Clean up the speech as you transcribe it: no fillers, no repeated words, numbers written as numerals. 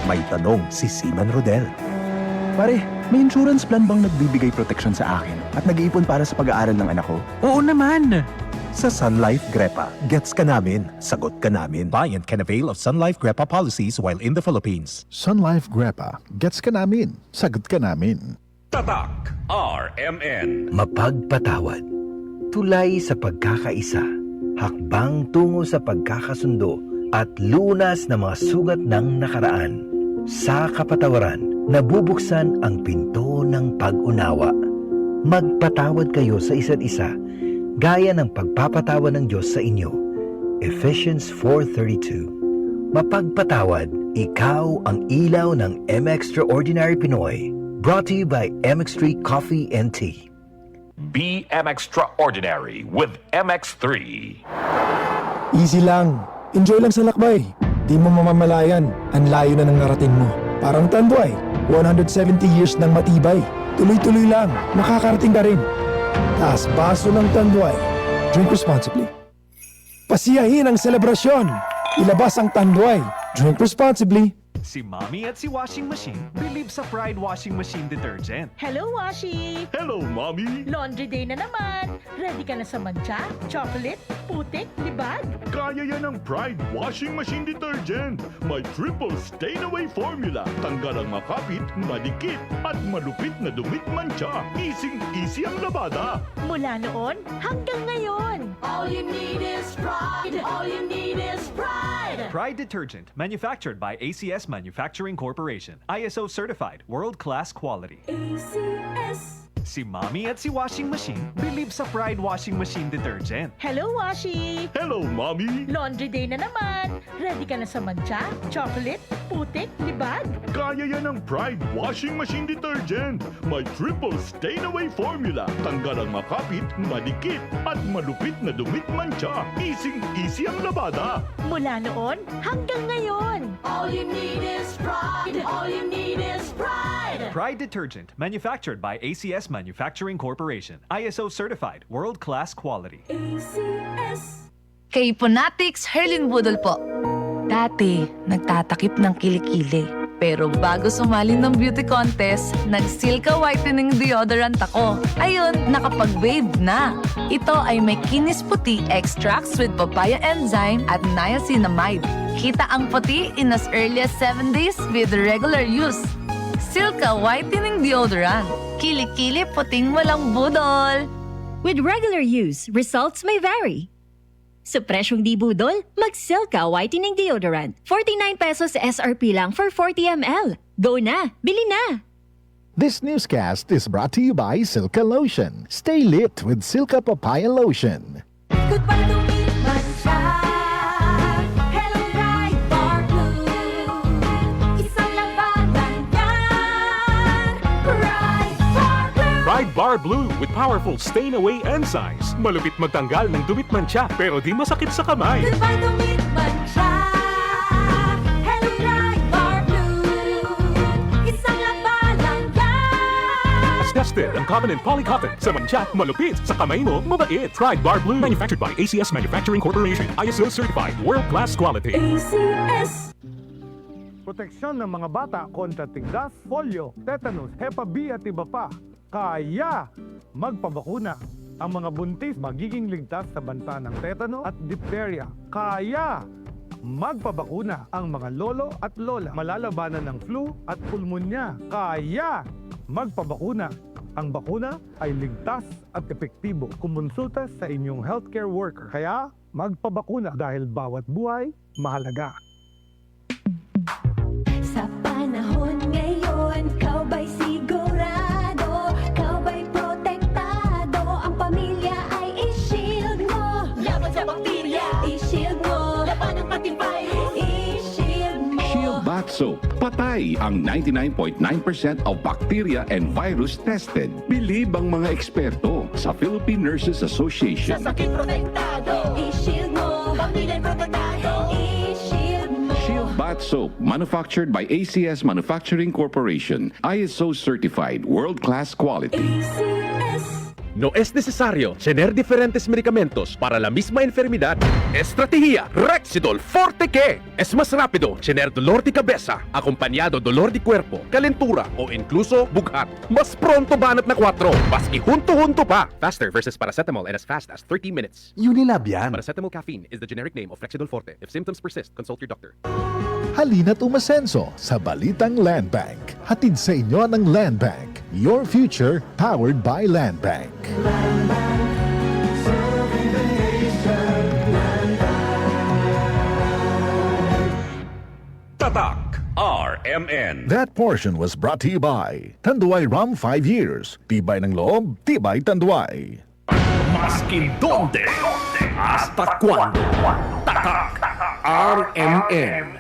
May tanong si Seaman Rodel. Pare, may insurance plan bang nagbibigay protection sa akin at nag-iipon para sa pag-aaral ng anak ko? Oo naman! Sa Sun Life Grepa, gets ka namin, sagot ka namin. Client can avail of Sun Life Grepa policies while in the Philippines. Sun Life Grepa, gets ka namin, sagot ka namin. Tatak RMN. Mapagpatawad. Tulay sa pagkakaisa. Hakbang tungo sa pagkakasundo at lunas ng mga sugat ng nakaraan. Sa kapatawaran, nabubuksan ang pinto ng pag-unawa. Magpatawad kayo sa isa't isa, gaya ng pagpapatawad ng Diyos sa inyo. Ephesians 4:32. Mapagpatawad, ikaw ang ilaw ng M-Extraordinary Pinoy. Brought to you by MX3 Coffee and Tea. Be extraordinary with MX3. Easy lang. Enjoy lang sa lakbay. Di mo mamamalayan. Ang layo na ng narating mo. Parang Tanduay. 170 years ng matibay. Tuloy-tuloy lang. Makakarating ka rin. Taas baso ng Tanduay. Drink responsibly. Pasiyahin ang selebrasyon. Ilabas ang Tanduay. Drink responsibly. Si Mommy at si Washing Machine believe sa Pride Washing Machine Detergent. Hello, Washi! Hello, Mommy. Laundry day na naman. Ready ka na sa mancha, chocolate, putik, libag? Kaya yan ang Pride Washing Machine Detergent. May triple stain-away formula. Tanggal ang makapit, madikit, at malupit na dumit mancha. Easy ang labada. Mula noon hanggang ngayon. All you need is pride. All you need is pride. Pride Detergent, manufactured by ACS Manufacturing Corporation. ISO certified, world-class quality. ACS. Si Mommy at si Washing Machine believe sa Pride Washing Machine Detergent. Hello, Washi! Hello, Mommy. Laundry day na naman. Ready ka na sa mancha, chocolate, putik, libag? Kaya yan ang Pride Washing Machine Detergent. May triple stain-away formula. Tanggal ang makapit, madikit, at malupit na dumit mancha. Easy ang labada. Mula noon hanggang ngayon. All you need is pride. All you need is pride. Pride Detergent, manufactured by ACS Manufacturing Corporation. ISO certified, world-class quality. ACS. Kay Ponatics Herlin Budol po. Dati, nagtatakip ng kilikili. Pero bago sumali ng beauty contest, nag-Silka Whitening Deodorant ako. Ayun, nakapag-wave na. Ito ay may kinis puti extracts with papaya enzyme at niacinamide. Kita ang puti in as early as 7 days with regular use. Silka Whitening Deodorant. Kilikili puting walang budol. With regular use, results may vary. Sa presyong di budol, mag-Silka Whitening Deodorant. 49 pesos SRP lang for 40 ml. Go na! Bili na! This newscast is brought to you by Silka Lotion. Stay lit with Silka Papaya Lotion. Goodbye to me, mancha. Hello, bright bar blue. Isang labanan yan. Bright bar blue. Pride Bar Blue with powerful stain-away enzymes. Malupit magtanggal ng dumit mancha pero di masakit sa kamay. Goodbye to me, mancha. Hello, bright bar blue. Isang labanan yan. As tested ang common and polycotton sa mancha, malupit sa kamay mo, mabait. Pride Bar Blue, manufactured by ACS Manufacturing Corporation. ISO certified, world-class quality. ACS. Proteksyon ng mga bata kontra tigdas, polio, tetanus, Hepa B at iba pa. Kaya magpabakuna. Ang mga buntis magiging ligtas sa banta ng tetano at diphtheria. Kaya magpabakuna. Ang mga lolo at lola malalabanan ng flu at pulmonya. Kaya magpabakuna. Ang bakuna ay ligtas at epektibo. Kumonsulta sa inyong healthcare worker. Kaya magpabakuna dahil bawat buhay mahalaga. Sa panahon ngayon, kau ba'y sigurado? Kau ba'y protektado? Ang pamilya ay i-shield mo. Laban sa bakterya, i-shield mo. Laban ng matibay, i-shield mo. Shield Bath Soap. Patay ang 99.9% of bacteria and virus tested. Bilib ang mga eksperto sa Philippine Nurses Association. Sa sakit protektado, i-shield mo. Pamilya'y protektado, i-shield mo. Shield Bath Soap, manufactured by ACS Manufacturing Corporation. ISO certified, world-class quality. ACS. No es necesario tener diferentes medicamentos para la misma enfermedad. Estrategia Rexidol Forte que es más rápido tener dolor de cabeza, acompañado dolor de cuerpo, calentura o incluso bughat. Mas pronto banat na 4, maski junto-junto pa. Faster versus paracetamol and as fast as 30 minutes. Unilab yan. Paracetamol caffeine is the generic name of Rexidol Forte. If symptoms persist, consult your doctor. Halina't umasenso sa Balitang Land Bank. Hatid sa inyo ng Land Bank. Your future powered by Land Bank. Tatak RMN. That portion was brought to you by Tanduay Rum 5 years. Tibay ng loob, tibay Tanduay. Maskin donde, hasta cuando. Tatak RMN.